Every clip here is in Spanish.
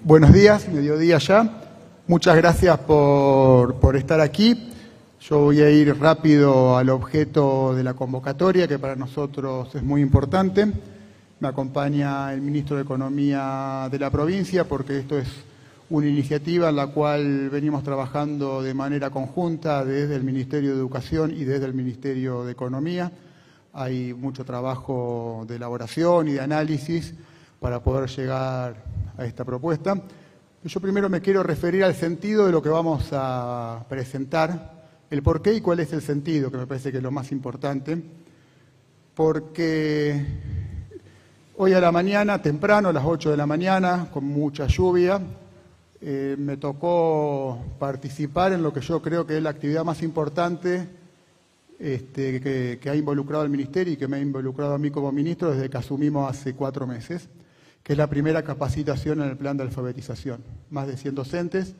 Buenos días, mediodía ya. Muchas gracias por estar aquí. Yo voy a ir rápido al objeto de la convocatoria, que para nosotros es muy importante. Me acompaña el ministro de Economía de la provincia, porque esto es una iniciativa en la cual venimos trabajando de manera conjunta desde el Ministerio de Educación y desde el Ministerio de Economía. Hay mucho trabajo de elaboración y de análisis para poder llegar a esta propuesta. Yo primero me quiero referir al sentido de lo que vamos a presentar, el por qué y cuál es el sentido, que me parece que es lo más importante, porque hoy a la mañana, temprano, a las 8 de la mañana, con mucha lluvia, me tocó participar en lo que yo creo que es la actividad más importante que ha involucrado al Ministerio y que me ha involucrado a mí como ministro desde que asumimos hace 4 meses, que es la primera capacitación en el plan de alfabetización. Más de 100 docentes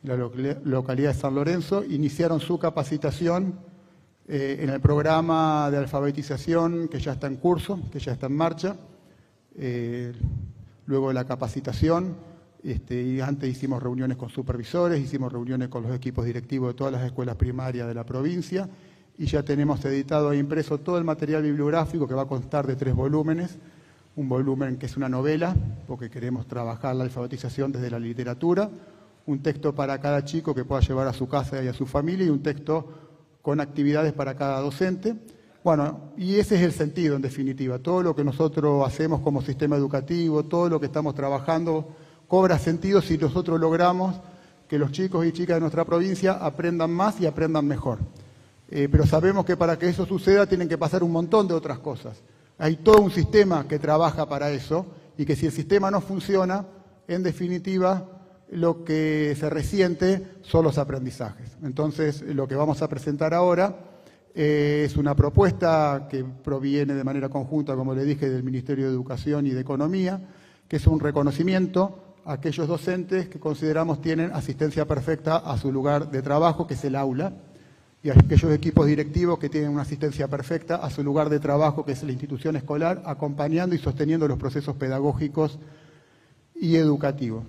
en la localidad de San Lorenzo iniciaron su capacitación en el programa de alfabetización que ya está en curso, que ya está en marcha. Luego de la capacitación, y antes hicimos reuniones con supervisores, hicimos reuniones con los equipos directivos de todas las escuelas primarias de la provincia y ya tenemos editado e impreso todo el material bibliográfico que va a constar de 3 volúmenes. Un volumen que es una novela, porque queremos trabajar la alfabetización desde la literatura, un texto para cada chico que pueda llevar a su casa y a su familia y un texto con actividades para cada docente. Bueno, y ese es el sentido en definitiva. Todo lo que nosotros hacemos como sistema educativo, todo lo que estamos trabajando cobra sentido si nosotros logramos que los chicos y chicas de nuestra provincia aprendan más y aprendan mejor. Pero sabemos que para que eso suceda tienen que pasar un montón de otras cosas. Hay todo un sistema que trabaja para eso y que si el sistema no funciona, en definitiva, lo que se resiente son los aprendizajes. Entonces, lo que vamos a presentar ahora es una propuesta que proviene de manera conjunta, como le dije, del Ministerio de Educación y de Economía, que es un reconocimiento a aquellos docentes que consideramos tienen asistencia perfecta a su lugar de trabajo, que es el aula, y a aquellos equipos directivos que tienen una asistencia perfecta a su lugar de trabajo, que es la institución escolar, acompañando y sosteniendo los procesos pedagógicos y educativos.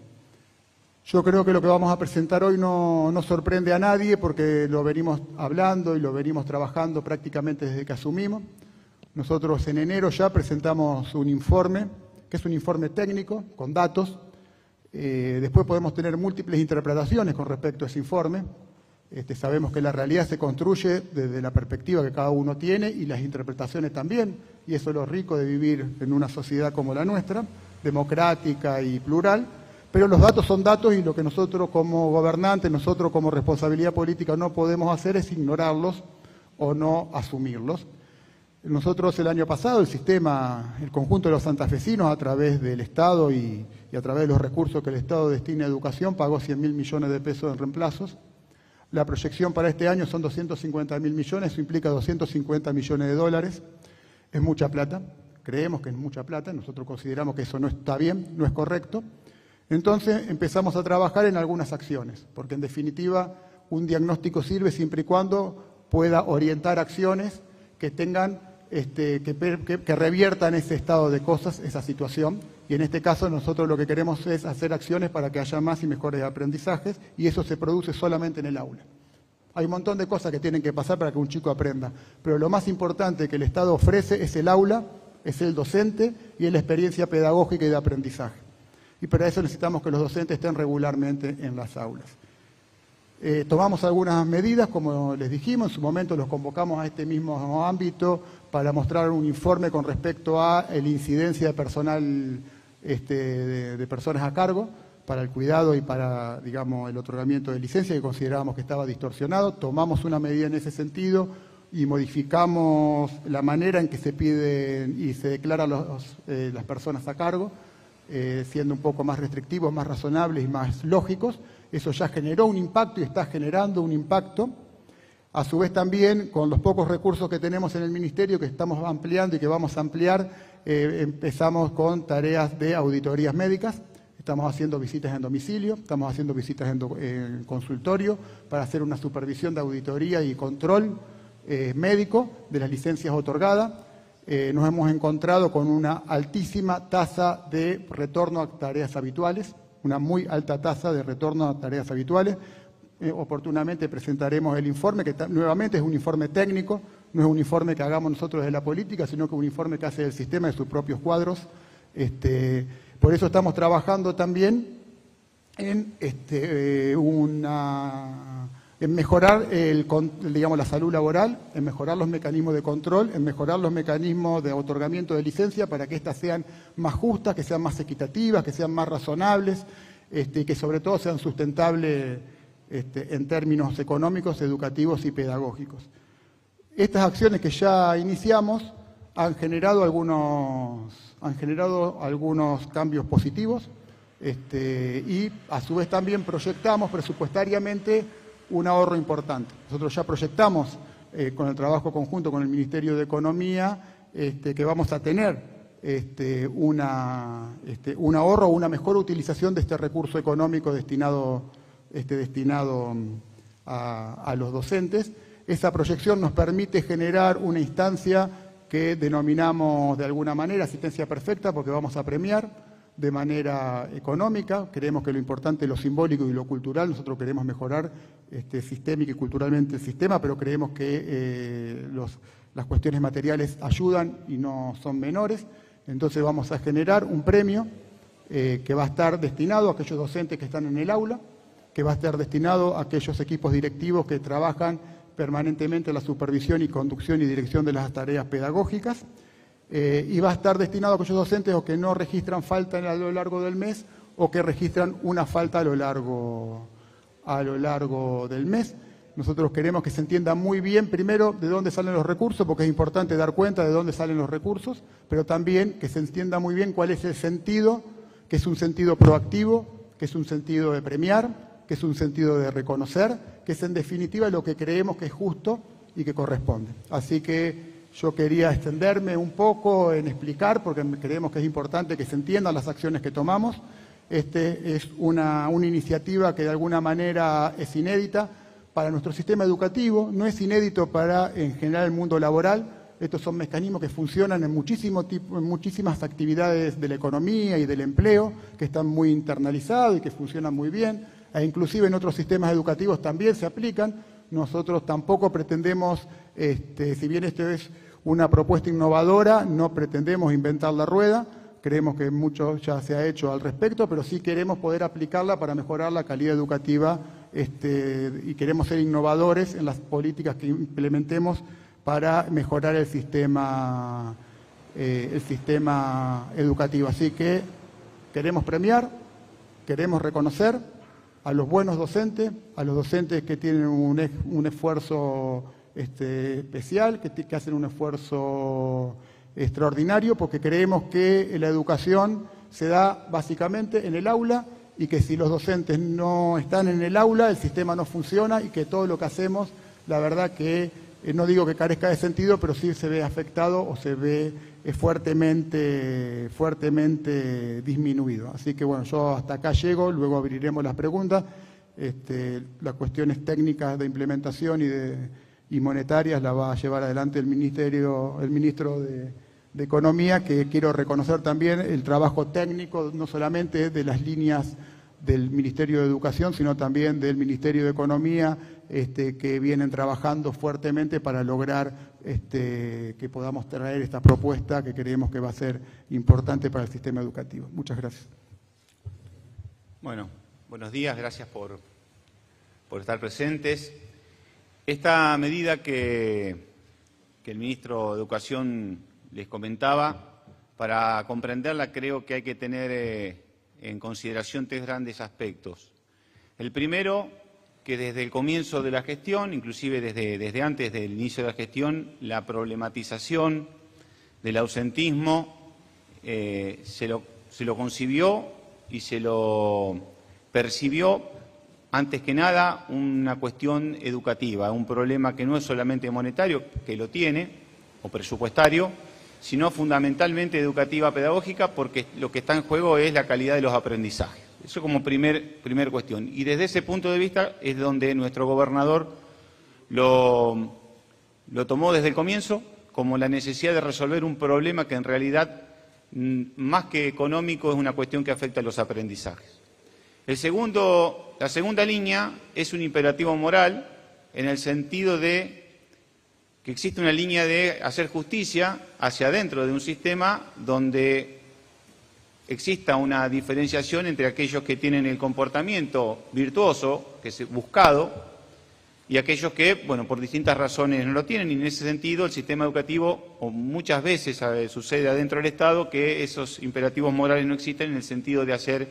Yo creo que lo que vamos a presentar hoy no sorprende a nadie porque lo venimos hablando y lo venimos trabajando prácticamente desde que asumimos. Nosotros en enero ya presentamos un informe, que es un informe técnico, con datos. Después podemos tener múltiples interpretaciones con respecto a ese informe. Sabemos que la realidad se construye desde la perspectiva que cada uno tiene y las interpretaciones también, y eso es lo rico de vivir en una sociedad como la nuestra, democrática y plural, pero los datos son datos y lo que nosotros como gobernantes, nosotros como responsabilidad política no podemos hacer es ignorarlos o no asumirlos. Nosotros el año pasado, el conjunto de los santafesinos a través del Estado y a través de los recursos que el Estado destina a educación, pagó 100.000 millones de pesos en reemplazos. La proyección para este año son 250.000 millones, eso implica 250 millones de dólares. Es mucha plata, creemos que es mucha plata, nosotros consideramos que eso no está bien, no es correcto. Entonces empezamos a trabajar en algunas acciones, porque en definitiva un diagnóstico sirve siempre y cuando pueda orientar acciones que tengan, que reviertan ese estado de cosas, esa situación. Y en este caso nosotros lo que queremos es hacer acciones para que haya más y mejores aprendizajes y eso se produce solamente en el aula. Hay un montón de cosas que tienen que pasar para que un chico aprenda, pero lo más importante que el Estado ofrece es el aula, es el docente y es la experiencia pedagógica y de aprendizaje. Y para eso necesitamos que los docentes estén regularmente en las aulas. Tomamos algunas medidas, como les dijimos, en su momento los convocamos a este mismo ámbito para mostrar un informe con respecto a la incidencia de personal, de personas a cargo para el cuidado y para, digamos, el otorgamiento de licencia que considerábamos que estaba distorsionado. Tomamos una medida en ese sentido y modificamos la manera en que se piden y se declaran las personas a cargo, siendo un poco más restrictivos, más razonables y más lógicos. Eso ya generó un impacto y está generando un impacto. A su vez también, con los pocos recursos que tenemos en el Ministerio, que estamos ampliando y que vamos a ampliar, empezamos con tareas de auditorías médicas. Estamos haciendo visitas en domicilio, estamos haciendo visitas en consultorio para hacer una supervisión de auditoría y control médico de las licencias otorgadas. Nos hemos encontrado con una altísima tasa de retorno a tareas habituales. una muy alta tasa de retorno a tareas habituales. Oportunamente presentaremos el informe, que nuevamente es un informe técnico, no es un informe que hagamos nosotros de la política, sino que un informe que hace el sistema de sus propios cuadros. Por eso estamos trabajando también en mejorar la salud laboral, en mejorar los mecanismos de control, en mejorar los mecanismos de otorgamiento de licencia para que éstas sean más justas, que sean más equitativas, que sean más razonables, que sobre todo sean sustentables en términos económicos, educativos y pedagógicos. Estas acciones que ya iniciamos han generado algunos cambios positivos y a su vez también proyectamos presupuestariamente un ahorro importante. Nosotros ya proyectamos con el trabajo conjunto con el Ministerio de Economía que vamos a tener un ahorro o una mejor utilización de este recurso económico destinado a los docentes. Esa proyección nos permite generar una instancia que denominamos de alguna manera asistencia perfecta, porque vamos a premiar de manera económica. Creemos que lo importante es lo simbólico y lo cultural. Nosotros queremos mejorar sistémica y culturalmente el sistema, pero creemos que las cuestiones materiales ayudan y no son menores. Entonces vamos a generar un premio que va a estar destinado a aquellos docentes que están en el aula, que va a estar destinado a aquellos equipos directivos que trabajan permanentemente en la supervisión y conducción y dirección de las tareas pedagógicas, y va a estar destinado a aquellos docentes o que no registran falta a lo largo del mes o que registran una falta a lo largo del mes. Nosotros queremos que se entienda muy bien, primero, de dónde salen los recursos, porque es importante dar cuenta de dónde salen los recursos, pero también que se entienda muy bien cuál es el sentido, que es un sentido proactivo, que es un sentido de premiar, que es un sentido de reconocer, que es en definitiva lo que creemos que es justo y que corresponde. Así que yo quería extenderme un poco en explicar, porque creemos que es importante que se entiendan las acciones que tomamos. Es una iniciativa que de alguna manera es inédita para nuestro sistema educativo, no es inédito para en general el mundo laboral. Estos son mecanismos que funcionan en muchísimas actividades de la economía y del empleo, que están muy internalizados y que funcionan muy bien. E inclusive en otros sistemas educativos también se aplican. Nosotros tampoco pretendemos, si bien esto es una propuesta innovadora, no pretendemos inventar la rueda. Creemos que mucho ya se ha hecho al respecto, pero sí queremos poder aplicarla para mejorar la calidad educativa y queremos ser innovadores en las políticas que implementemos para mejorar el sistema educativo. Así que queremos premiar, queremos reconocer a los buenos docentes, a los docentes que tienen un esfuerzo especial, que hacen un esfuerzo extraordinario, porque creemos que la educación se da básicamente en el aula y que si los docentes no están en el aula, el sistema no funciona y que todo lo que hacemos, la verdad que no digo que carezca de sentido, pero sí se ve afectado o se ve fuertemente disminuido. Así que bueno, yo hasta acá llego, luego abriremos las preguntas. Las cuestiones técnicas de implementación y monetarias las va a llevar adelante el ministro de Economía, que quiero reconocer también el trabajo técnico, no solamente de las líneas del Ministerio de Educación, sino también del Ministerio de Economía, que vienen trabajando fuertemente para lograr que podamos traer esta propuesta que creemos que va a ser importante para el sistema educativo. Muchas gracias. Bueno, buenos días, gracias por estar presentes. Esta medida que el ministro de Educación les comentaba, para comprenderla creo que hay que tener en consideración tres grandes aspectos. El primero, que desde el comienzo de la gestión, inclusive desde antes del inicio de la gestión, la problematización del ausentismo se lo concibió y se lo percibió antes que nada una cuestión educativa, un problema que no es solamente monetario, que lo tiene, o presupuestario, sino fundamentalmente educativa pedagógica, porque lo que está en juego es la calidad de los aprendizajes. Eso como primer cuestión. Y desde ese punto de vista es donde nuestro gobernador lo tomó desde el comienzo como la necesidad de resolver un problema que en realidad, más que económico, es una cuestión que afecta a los aprendizajes. La segunda línea es un imperativo moral en el sentido de que existe una línea de hacer justicia hacia adentro de un sistema donde exista una diferenciación entre aquellos que tienen el comportamiento virtuoso, que es buscado, y aquellos que, bueno, por distintas razones no lo tienen. Y en ese sentido el sistema educativo, o muchas veces sucede adentro del Estado, que esos imperativos morales no existen en el sentido de hacer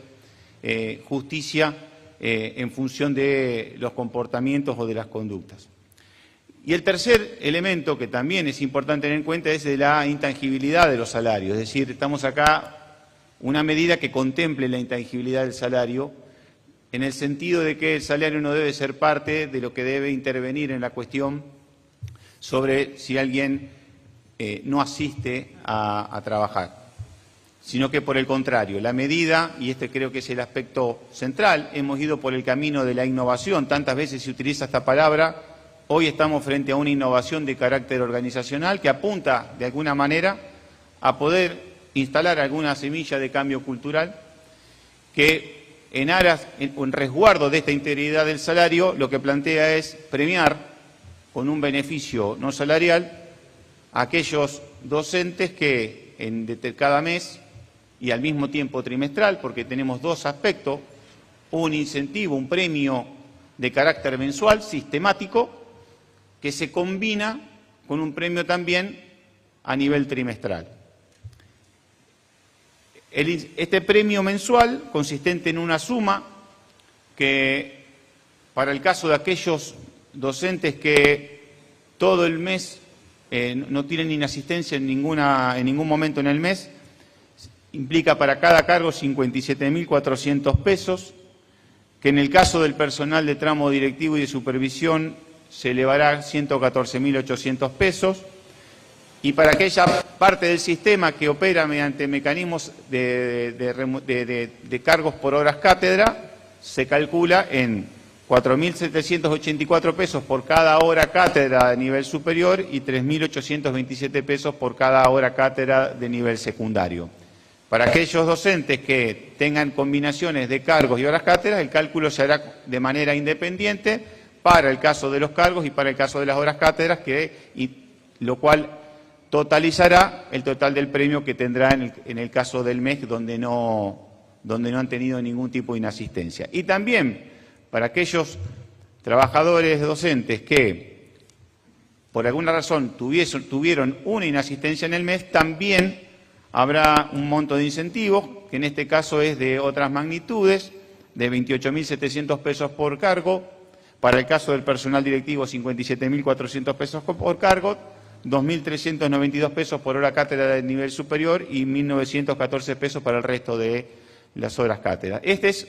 justicia en función de los comportamientos o de las conductas. Y el tercer elemento que también es importante tener en cuenta es de la intangibilidad de los salarios. Es decir, estamos acá una medida que contemple la intangibilidad del salario en el sentido de que el salario no debe ser parte de lo que debe intervenir en la cuestión sobre si alguien no asiste a trabajar, sino que por el contrario, la medida, y este creo que es el aspecto central, hemos ido por el camino de la innovación, tantas veces se utiliza esta palabra. Hoy estamos frente a una innovación de carácter organizacional que apunta, de alguna manera, a poder instalar alguna semilla de cambio cultural que, en aras, en resguardo de esta integridad del salario, lo que plantea es premiar con un beneficio no salarial a aquellos docentes que cada mes y al mismo tiempo trimestral, porque tenemos dos aspectos, un incentivo, un premio de carácter mensual, sistemático, que se combina con un premio también a nivel trimestral. Este premio mensual, consistente en una suma que, para el caso de aquellos docentes que todo el mes no tienen inasistencia en ningún momento en el mes, implica para cada cargo 57.400 pesos, que en el caso del personal de tramo directivo y de supervisión se elevará a 114.800 pesos, y para aquella parte del sistema que opera mediante mecanismos de cargos por horas cátedra, se calcula en 4.784 pesos por cada hora cátedra de nivel superior y 3.827 pesos por cada hora cátedra de nivel secundario. Para aquellos docentes que tengan combinaciones de cargos y horas cátedra, el cálculo se hará de manera independiente para el caso de los cargos y para el caso de las horas cátedras, lo cual totalizará el total del premio que tendrá en el caso del mes donde no han tenido ningún tipo de inasistencia. Y también para aquellos trabajadores docentes que por alguna razón tuvieron una inasistencia en el mes, también habrá un monto de incentivos, que en este caso es de otras magnitudes, de 28.700 pesos por cargo. Para el caso del personal directivo, 57.400 pesos por cargo, 2.392 pesos por hora cátedra de nivel superior y 1.914 pesos para el resto de las horas cátedra. Este es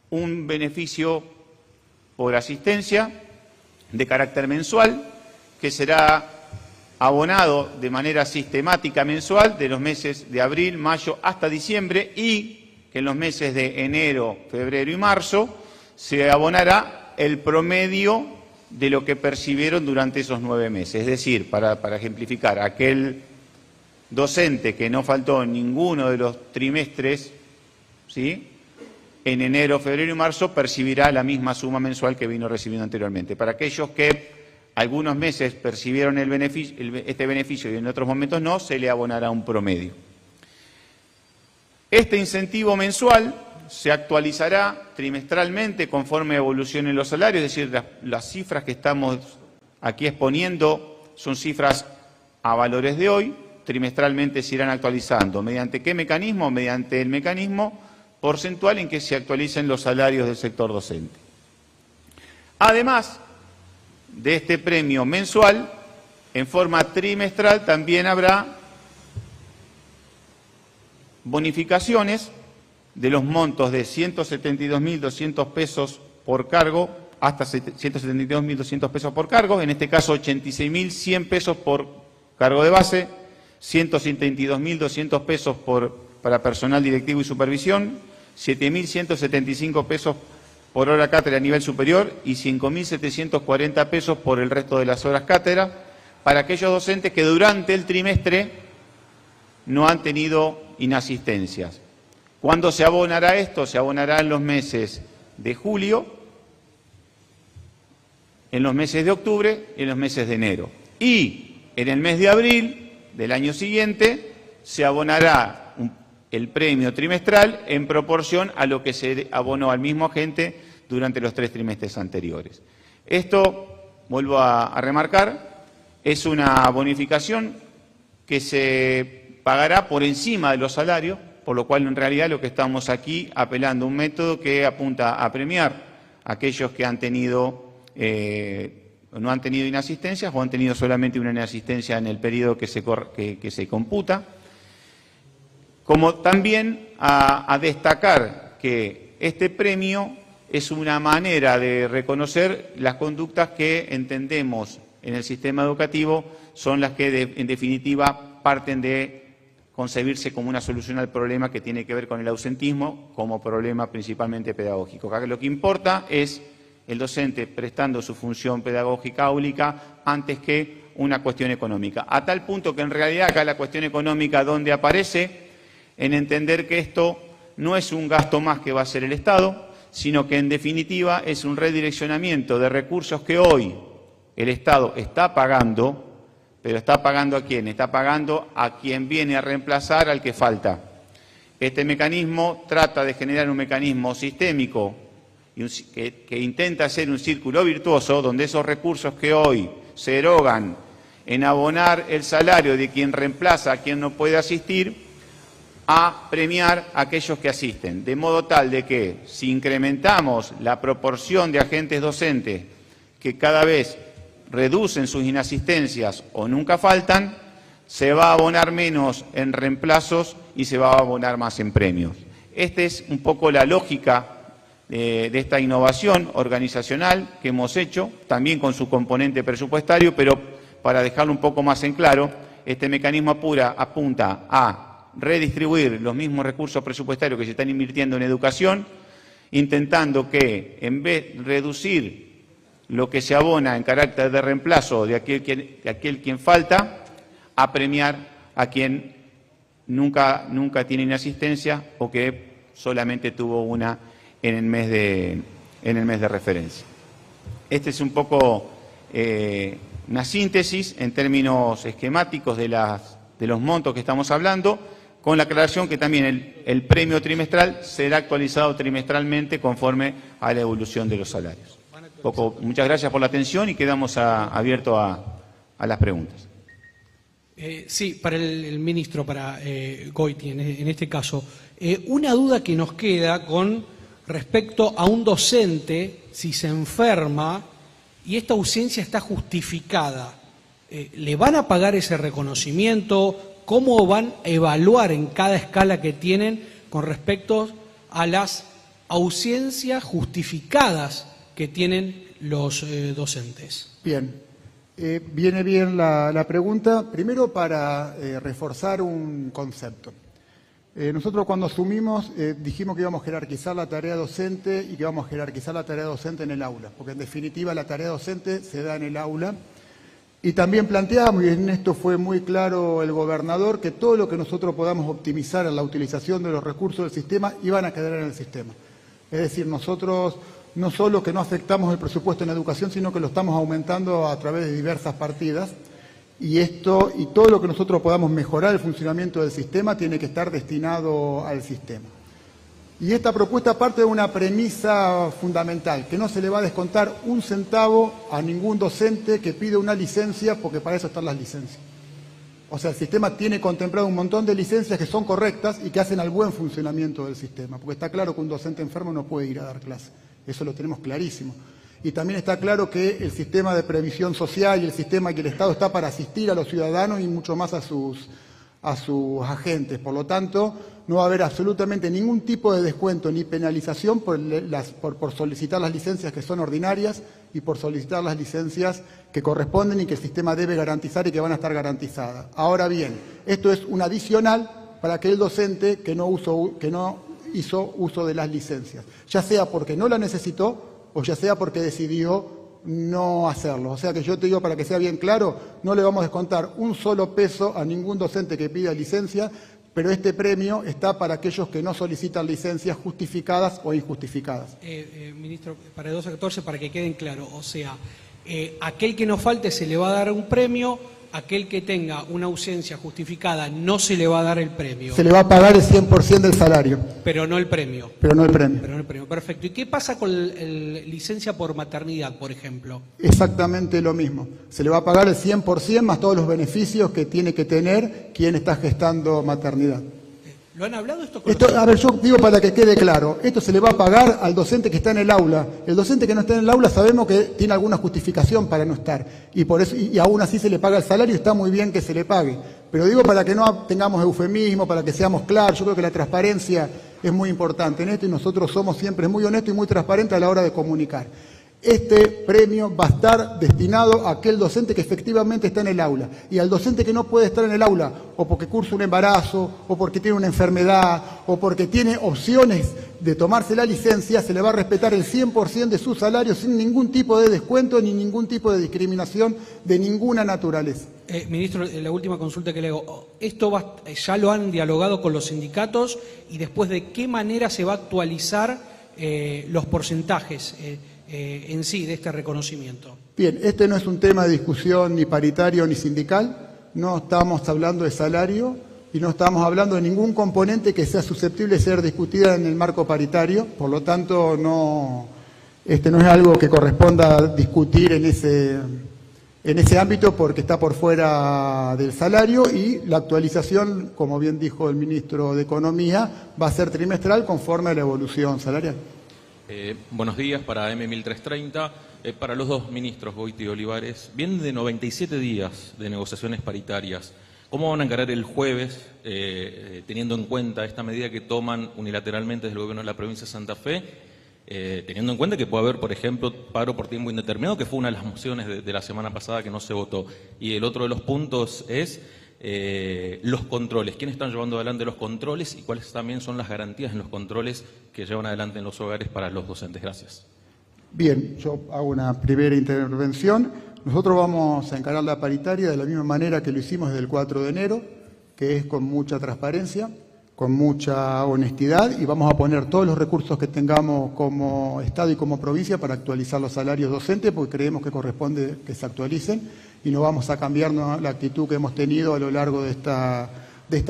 un beneficio por asistencia de carácter mensual que será abonado de manera sistemática mensual de los meses de abril, mayo hasta diciembre, y que en los meses de enero, febrero y marzo se abonará el promedio de lo que percibieron durante esos 9 meses. Es decir, para ejemplificar, aquel docente que no faltó en ninguno de los trimestres, ¿sí?, en enero, febrero y marzo percibirá la misma suma mensual que vino recibiendo anteriormente. Para aquellos que algunos meses percibieron este beneficio y en otros momentos no, se le abonará un promedio. Este incentivo mensual se actualizará trimestralmente conforme evolucionen los salarios, es decir, las cifras que estamos aquí exponiendo son cifras a valores de hoy, trimestralmente se irán actualizando. ¿Mediante qué mecanismo? Mediante el mecanismo porcentual en que se actualicen los salarios del sector docente. Además de este premio mensual, en forma trimestral también habrá bonificaciones de los montos de 172.200 pesos por cargo hasta 172.200 pesos por cargo, en este caso 86.100 pesos por cargo de base, 172.200 pesos para personal directivo y supervisión, 7.175 pesos por hora cátedra a nivel superior y 5.740 pesos por el resto de las horas cátedra para aquellos docentes que durante el trimestre no han tenido inasistencias. ¿Cuándo se abonará esto? Se abonará en los meses de julio, en los meses de octubre y en los meses de enero. Y en el mes de abril del año siguiente se abonará el premio trimestral en proporción a lo que se abonó al mismo agente durante los 3 trimestres anteriores. Esto, vuelvo a remarcar, es una bonificación que se pagará por encima de los salarios, por lo cual en realidad lo que estamos aquí apelando a un método que apunta a premiar a aquellos que han tenido no han tenido inasistencias o han tenido solamente una inasistencia en el periodo que se computa, como también a destacar que este premio es una manera de reconocer las conductas que entendemos en el sistema educativo son las que en definitiva parten de concebirse como una solución al problema que tiene que ver con el ausentismo como problema principalmente pedagógico. Acá lo que importa es el docente prestando su función pedagógica áulica antes que una cuestión económica. A tal punto que en realidad acá la cuestión económica donde aparece en entender que esto no es un gasto más que va a hacer el Estado, sino que en definitiva es un redireccionamiento de recursos que hoy el Estado está pagando, pero ¿está pagando a quién? Está pagando a quien viene a reemplazar al que falta. Este mecanismo trata de generar un mecanismo sistémico que intenta hacer un círculo virtuoso donde esos recursos que hoy se erogan en abonar el salario de quien reemplaza a quien no puede asistir, a premiar a aquellos que asisten, de modo tal de que si incrementamos la proporción de agentes docentes que cada vez reducen sus inasistencias o nunca faltan, se va a abonar menos en reemplazos y se va a abonar más en premios. Esta es un poco la lógica de esta innovación organizacional que hemos hecho, también con su componente presupuestario, pero para dejarlo un poco más en claro, este mecanismo apunta a redistribuir los mismos recursos presupuestarios que se están invirtiendo en educación, intentando que en vez de reducir lo que se abona en carácter de reemplazo de aquel quien falta, a premiar a quien nunca tiene inasistencia o que solamente tuvo una en el mes de referencia. Este es un poco una síntesis en términos esquemáticos de los montos que estamos hablando, con la aclaración que también el premio trimestral será actualizado trimestralmente conforme a la evolución de los salarios. Muchas gracias por la atención y quedamos abiertos a las preguntas. Sí, para el ministro, para Goiti en este caso. Una duda que nos queda con respecto a un docente, si se enferma y esta ausencia está justificada, ¿le van a pagar ese reconocimiento? ¿Cómo van a evaluar en cada escala que tienen con respecto a las ausencias justificadas que tienen los docentes? Bien, viene bien la pregunta. Primero para reforzar un concepto. Nosotros cuando asumimos dijimos que íbamos a jerarquizar la tarea docente y que íbamos a jerarquizar la tarea docente en el aula, porque en definitiva la tarea docente se da en el aula. Y también planteamos, y en esto fue muy claro el gobernador, que todo lo que nosotros podamos optimizar en la utilización de los recursos del sistema iban a quedar en el sistema. Es decir, nosotros no solo que no afectamos el presupuesto en educación, sino que lo estamos aumentando a través de diversas partidas. Y todo lo que nosotros podamos mejorar el funcionamiento del sistema tiene que estar destinado al sistema. Y esta propuesta parte de una premisa fundamental, que no se le va a descontar un centavo a ningún docente que pide una licencia, porque para eso están las licencias. O sea, el sistema tiene contemplado un montón de licencias que son correctas y que hacen al buen funcionamiento del sistema, porque está claro que un docente enfermo no puede ir a dar clase, eso lo tenemos clarísimo. Y también está claro que el sistema de previsión social y el sistema que el Estado está para asistir a los ciudadanos y mucho más a sus agentes. Por lo tanto, no va a haber absolutamente ningún tipo de descuento ni penalización por solicitar las licencias que son ordinarias y por solicitar las licencias que corresponden y que el sistema debe garantizar y que van a estar garantizadas. Ahora bien, esto es un adicional para aquel docente que no hizo uso de las licencias, ya sea porque no la necesitó o ya sea porque decidió no hacerlo. O sea que yo te digo, para que sea bien claro, no le vamos a descontar un solo peso a ningún docente que pida licencia. pero este premio está para aquellos que no solicitan licencias justificadas o injustificadas. Ministro, para el 12-14, para que queden claros, o sea, aquel que no falte se le va a dar un premio, aquel que tenga una ausencia justificada no se le va a dar el premio. Se le va a pagar el 100% del salario. Pero no el premio. Pero no el premio. Pero no el premio, perfecto. ¿Y qué pasa con el licencia por maternidad, por ejemplo? Exactamente lo mismo. Se le va a pagar el 100% más todos los beneficios que tiene que tener quien está gestando maternidad. ¿Lo han hablado esto con A ver, yo digo para que quede claro, esto se le va a pagar al docente que está en el aula. El docente que no está en el aula sabemos que tiene alguna justificación para no estar, y por eso y aún así se le paga el salario, y está muy bien que se le pague. Pero digo para que no tengamos eufemismo, para que seamos claros. Yo creo que la transparencia es muy importante en esto, y nosotros somos siempre muy honestos y muy transparentes a la hora de comunicar. Este premio va a estar destinado a aquel docente que efectivamente está en el aula, y al docente que no puede estar en el aula, o porque cursa un embarazo, o porque tiene una enfermedad, o porque tiene opciones de tomarse la licencia, se le va a respetar el 100% de su salario sin ningún tipo de descuento ni ningún tipo de discriminación de ninguna naturaleza. Ministro, la última consulta que le hago, ¿esto ya lo han dialogado con los sindicatos, y después de qué manera se va a actualizar los porcentajes en sí de este reconocimiento? Bien, este no es un tema de discusión ni paritario ni sindical, no estamos hablando de salario y no estamos hablando de ningún componente que sea susceptible de ser discutida en el marco paritario, por lo tanto este no es algo que corresponda discutir en ese ámbito, porque está por fuera del salario, y la actualización, como bien dijo el ministro de Economía, va a ser trimestral conforme a la evolución salarial. Buenos días, para M1330, para los dos ministros, Goiti y Olivares. Vienen de 97 días de negociaciones paritarias. ¿Cómo van a encarar el jueves, teniendo en cuenta esta medida que toman unilateralmente desde el gobierno de la provincia de Santa Fe, teniendo en cuenta que puede haber, por ejemplo, paro por tiempo indeterminado, que fue una de las mociones de la semana pasada que no se votó? Y el otro de los puntos es los controles. ¿Quiénes están llevando adelante los controles y cuáles también son las garantías en los controles que llevan adelante en los hogares para los docentes? Gracias. Bien, yo hago una primera intervención. Nosotros vamos a encarar la paritaria de la misma manera que lo hicimos desde el 4 de enero, que es con mucha transparencia, con mucha honestidad, y vamos a poner todos los recursos que tengamos como Estado y como provincia para actualizar los salarios docentes, porque creemos que corresponde que se actualicen, y no vamos a cambiar la actitud que hemos tenido a lo largo de esta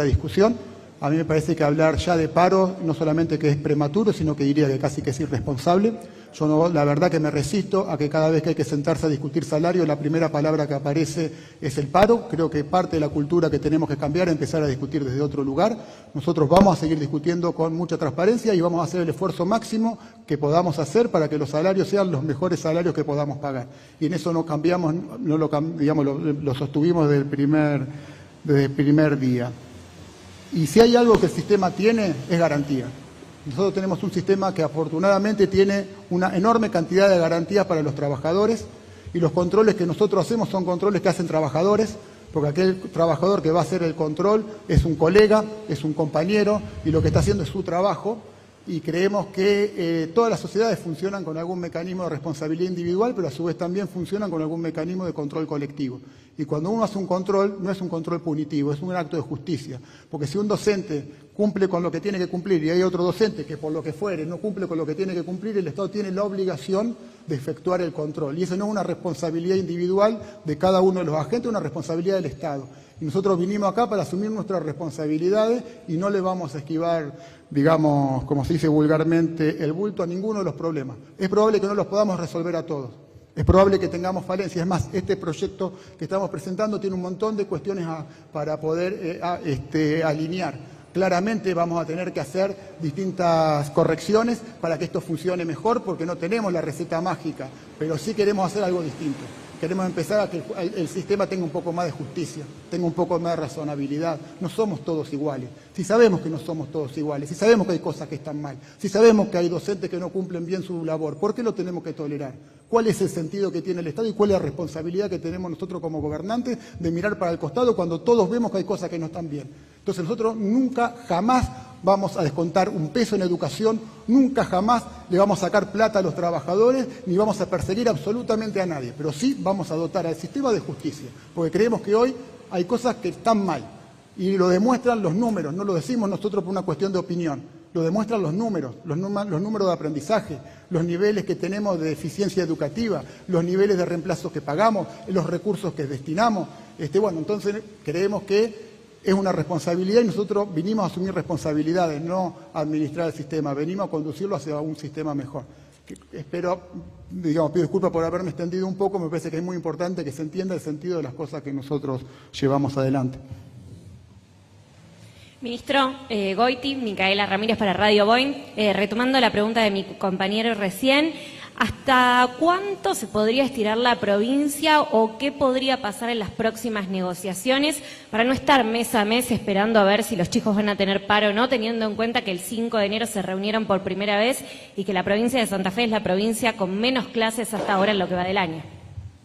discusión. A mí me parece que hablar ya de paro no solamente que es prematuro, sino que diría que casi que es irresponsable. Yo la verdad que me resisto a que cada vez que hay que sentarse a discutir salario, la primera palabra que aparece es el paro. Creo que parte de la cultura que tenemos que cambiar es empezar a discutir desde otro lugar. Nosotros vamos a seguir discutiendo con mucha transparencia y vamos a hacer el esfuerzo máximo que podamos hacer para que los salarios sean los mejores salarios que podamos pagar. Y en eso no cambiamos, lo sostuvimos desde el primer día. Y si hay algo que el sistema tiene, es garantía. Nosotros tenemos un sistema que afortunadamente tiene una enorme cantidad de garantías para los trabajadores, y los controles que nosotros hacemos son controles que hacen trabajadores, porque aquel trabajador que va a hacer el control es un colega, es un compañero, y lo que está haciendo es su trabajo. Y creemos que todas las sociedades funcionan con algún mecanismo de responsabilidad individual, pero a su vez también funcionan con algún mecanismo de control colectivo. Y cuando uno hace un control, no es un control punitivo, es un acto de justicia. Porque si un docente cumple con lo que tiene que cumplir y hay otro docente que por lo que fuere no cumple con lo que tiene que cumplir, el Estado tiene la obligación de efectuar el control. Y eso no es una responsabilidad individual de cada uno de los agentes, es una responsabilidad del Estado. Y nosotros vinimos acá para asumir nuestras responsabilidades y no le vamos a esquivar, digamos, como se dice vulgarmente, el bulto a ninguno de los problemas. Es probable que no los podamos resolver a todos. Es probable que tengamos falencias. Es más, este proyecto que estamos presentando tiene un montón de cuestiones para poder alinear. Claramente vamos a tener que hacer distintas correcciones para que esto funcione mejor, porque no tenemos la receta mágica, pero sí queremos hacer algo distinto. Queremos empezar a que el sistema tenga un poco más de justicia, tenga un poco más de razonabilidad. No somos todos iguales. Si sabemos que no somos todos iguales, si sabemos que hay cosas que están mal, si sabemos que hay docentes que no cumplen bien su labor, ¿por qué lo tenemos que tolerar? ¿Cuál es el sentido que tiene el Estado y cuál es la responsabilidad que tenemos nosotros como gobernantes de mirar para el costado cuando todos vemos que hay cosas que no están bien? Entonces nosotros nunca, jamás vamos a descontar un peso en educación, nunca jamás le vamos a sacar plata a los trabajadores, ni vamos a perseguir absolutamente a nadie, pero sí vamos a dotar al sistema de justicia, porque creemos que hoy hay cosas que están mal. Y lo demuestran los números, no lo decimos nosotros por una cuestión de opinión, lo demuestran los números de aprendizaje, los niveles que tenemos de eficiencia educativa, los niveles de reemplazo que pagamos, los recursos que destinamos. Bueno, entonces creemos que es una responsabilidad y nosotros vinimos a asumir responsabilidades, no a administrar el sistema, venimos a conducirlo hacia un sistema mejor. Espero, pido disculpas por haberme extendido un poco, me parece que es muy importante que se entienda el sentido de las cosas que nosotros llevamos adelante. Ministro Goiti, Micaela Ramírez para Radio Boing, retomando la pregunta de mi compañero recién, ¿hasta cuánto se podría estirar la provincia o qué podría pasar en las próximas negociaciones para no estar mes a mes esperando a ver si los chicos van a tener paro o no, teniendo en cuenta que el 5 de enero se reunieron por primera vez y que la provincia de Santa Fe es la provincia con menos clases hasta ahora en lo que va del año?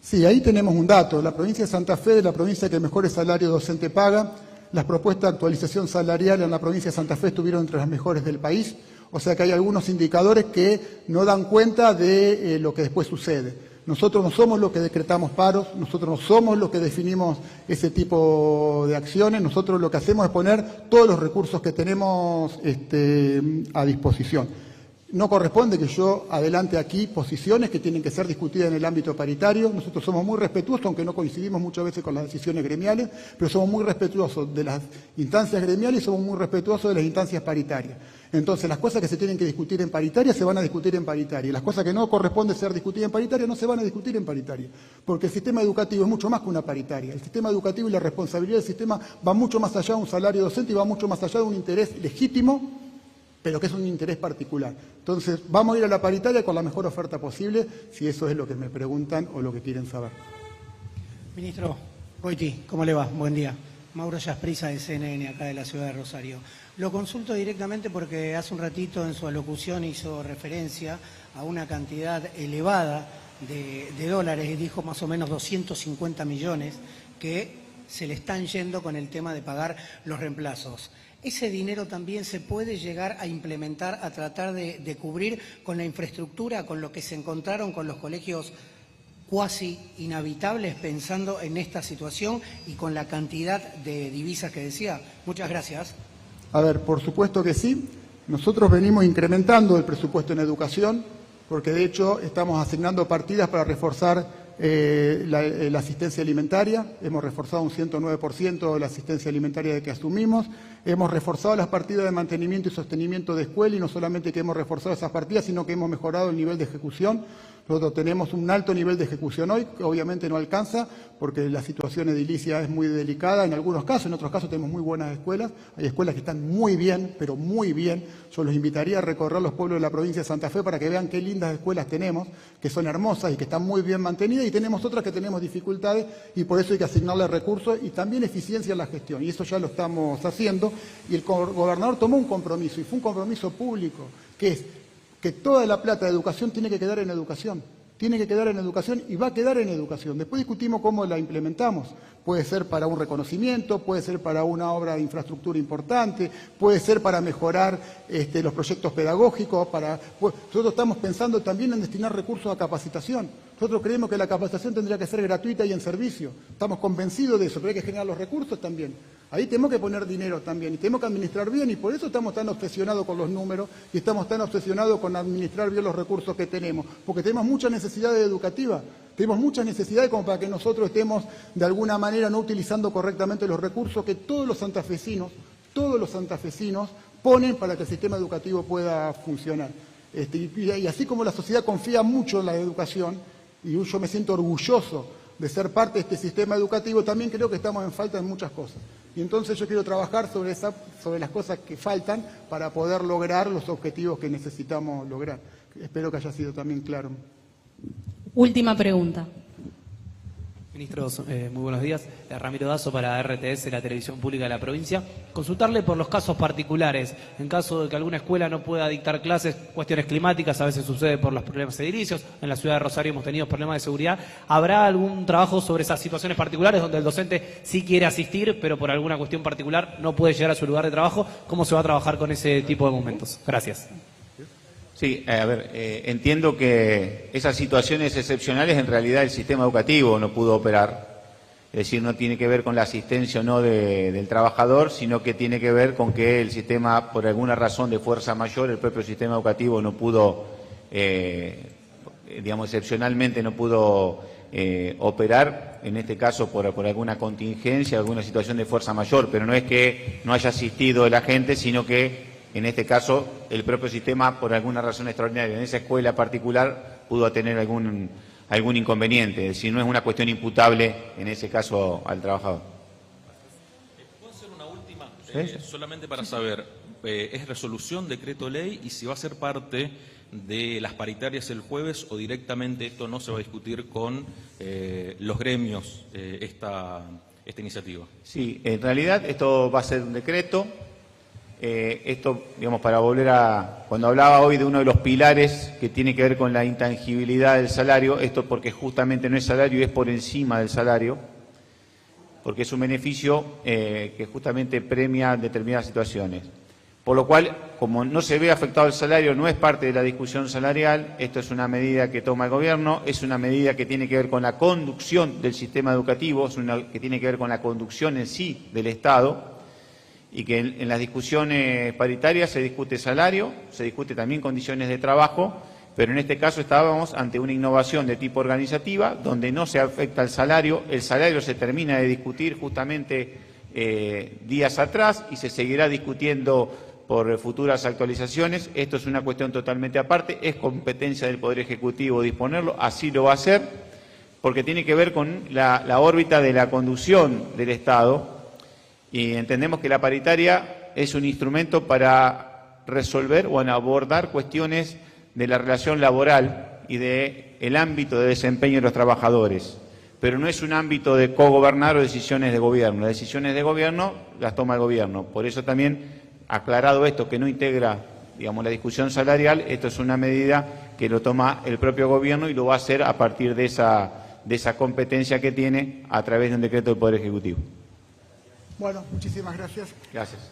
Sí, ahí tenemos un dato. La provincia de Santa Fe es la provincia que mejores salario docente paga. Las propuestas de actualización salarial en la provincia de Santa Fe estuvieron entre las mejores del país, o sea que hay algunos indicadores que no dan cuenta de lo que después sucede. Nosotros no somos los que decretamos paros, nosotros no somos los que definimos ese tipo de acciones, nosotros lo que hacemos es poner todos los recursos que tenemos a disposición. No corresponde que yo adelante aquí posiciones que tienen que ser discutidas en el ámbito paritario. Nosotros somos muy respetuosos, aunque no coincidimos muchas veces con las decisiones gremiales, pero somos muy respetuosos de las instancias gremiales y somos muy respetuosos de las instancias paritarias. Entonces, las cosas que se tienen que discutir en paritaria se van a discutir en paritaria. Y las cosas que no corresponde ser discutidas en paritaria no se van a discutir en paritaria. Porque el sistema educativo es mucho más que una paritaria. El sistema educativo y la responsabilidad del sistema va mucho más allá de un salario docente y va mucho más allá de un interés legítimo, pero que es un interés particular. Entonces, vamos a ir a la paritaria con la mejor oferta posible, si eso es lo que me preguntan o lo que quieren saber. Ministro Goiti, ¿cómo le va? Buen día. Mauro Yasprisa, de CNN, acá de la ciudad de Rosario. Lo consulto directamente porque hace un ratito en su alocución hizo referencia a una cantidad elevada de dólares, y dijo más o menos 250 millones que se le están yendo con el tema de pagar los reemplazos. ¿Ese dinero también se puede llegar a implementar, a tratar de cubrir con la infraestructura, con lo que se encontraron con los colegios cuasi inhabitables, pensando en esta situación y con la cantidad de divisas que decía? Muchas gracias. A ver, por supuesto que sí. Nosotros venimos incrementando el presupuesto en educación, porque de hecho estamos asignando partidas para reforzar la asistencia alimentaria. Hemos reforzado un 109% la asistencia alimentaria de que asumimos. Hemos reforzado las partidas de mantenimiento y sostenimiento de escuela, y no solamente que hemos reforzado esas partidas, sino que hemos mejorado el nivel de ejecución. Nosotros tenemos un alto nivel de ejecución hoy, que obviamente no alcanza, porque la situación edilicia es muy delicada en algunos casos, en otros casos tenemos muy buenas escuelas, hay escuelas que están muy bien, pero muy bien. Yo los invitaría a recorrer los pueblos de la provincia de Santa Fe para que vean qué lindas escuelas tenemos, que son hermosas y que están muy bien mantenidas, y tenemos otras que tenemos dificultades, y por eso hay que asignarle recursos y también eficiencia en la gestión, y eso ya lo estamos haciendo, y el gobernador tomó un compromiso, y fue un compromiso público, que es que toda la plata de educación tiene que quedar en educación. Tiene que quedar en educación y va a quedar en educación. Después discutimos cómo la implementamos. Puede ser para un reconocimiento, puede ser para una obra de infraestructura importante, puede ser para mejorar los proyectos pedagógicos. Nosotros estamos pensando también en destinar recursos a capacitación. Nosotros creemos que la capacitación tendría que ser gratuita y en servicio. Estamos convencidos de eso, pero hay que generar los recursos también. Ahí tenemos que poner dinero también y tenemos que administrar bien, y por eso estamos tan obsesionados con los números y estamos tan obsesionados con administrar bien los recursos que tenemos, porque tenemos muchas necesidades educativas, tenemos muchas necesidades como para que nosotros estemos de alguna manera no utilizando correctamente los recursos que todos los santafesinos ponen para que el sistema educativo pueda funcionar. Y así como la sociedad confía mucho en la educación, y yo me siento orgulloso de ser parte de este sistema educativo, también creo que estamos en falta en muchas cosas. Y entonces yo quiero trabajar sobre las cosas que faltan para poder lograr los objetivos que necesitamos lograr. Espero que haya sido también claro. Última pregunta. Ministros, muy buenos días. Ramiro Dazo para RTS, la televisión pública de la provincia. Consultarle por los casos particulares. En caso de que alguna escuela no pueda dictar clases, cuestiones climáticas, a veces sucede por los problemas edilicios. En la ciudad de Rosario hemos tenido problemas de seguridad. ¿Habrá algún trabajo sobre esas situaciones particulares donde el docente sí quiere asistir, pero por alguna cuestión particular no puede llegar a su lugar de trabajo? ¿Cómo se va a trabajar con ese tipo de momentos? Gracias. Sí, a ver, entiendo que esas situaciones excepcionales en realidad el sistema educativo no pudo operar. Es decir, no tiene que ver con la asistencia o no del trabajador, sino que tiene que ver con que el sistema, por alguna razón de fuerza mayor, el propio sistema educativo no pudo, digamos, excepcionalmente no pudo operar, en este caso por alguna contingencia, alguna situación de fuerza mayor, pero no es que no haya asistido la gente, sino que en este caso el propio sistema, por alguna razón extraordinaria, en esa escuela particular pudo tener algún inconveniente, es decir, no es una cuestión imputable en ese caso al trabajador. ¿Puedo hacer una última? Solamente para saber, ¿es resolución, decreto ley y si va a ser parte de las paritarias el jueves o directamente esto no se va a discutir con los gremios, esta iniciativa? Sí, en realidad esto va a ser un decreto. Esto, digamos, para volver a... Cuando hablaba hoy de uno de los pilares que tiene que ver con la intangibilidad del salario, esto porque justamente no es salario y es por encima del salario, porque es un beneficio que justamente premia determinadas situaciones. Por lo cual, como no se ve afectado el salario, no es parte de la discusión salarial, esto es una medida que toma el Gobierno, es una medida que tiene que ver con la conducción del sistema educativo, es una que tiene que ver con la conducción en sí del Estado, y que en las discusiones paritarias se discute salario, se discute también condiciones de trabajo, pero en este caso estábamos ante una innovación de tipo organizativa, donde no se afecta el salario se termina de discutir justamente días atrás y se seguirá discutiendo por futuras actualizaciones. Esto es una cuestión totalmente aparte, es competencia del Poder Ejecutivo disponerlo, así lo va a hacer, porque tiene que ver con la órbita de la conducción del Estado. Y entendemos que la paritaria es un instrumento para resolver o abordar cuestiones de la relación laboral y del ámbito de desempeño de los trabajadores. Pero no es un ámbito de cogobernar o decisiones de gobierno. Las decisiones de gobierno las toma el Gobierno. Por eso también, aclarado esto, que no integra, digamos, la discusión salarial, esto es una medida que lo toma el propio Gobierno y lo va a hacer a partir de esa competencia que tiene a través de un decreto del Poder Ejecutivo. Bueno, muchísimas gracias. Gracias.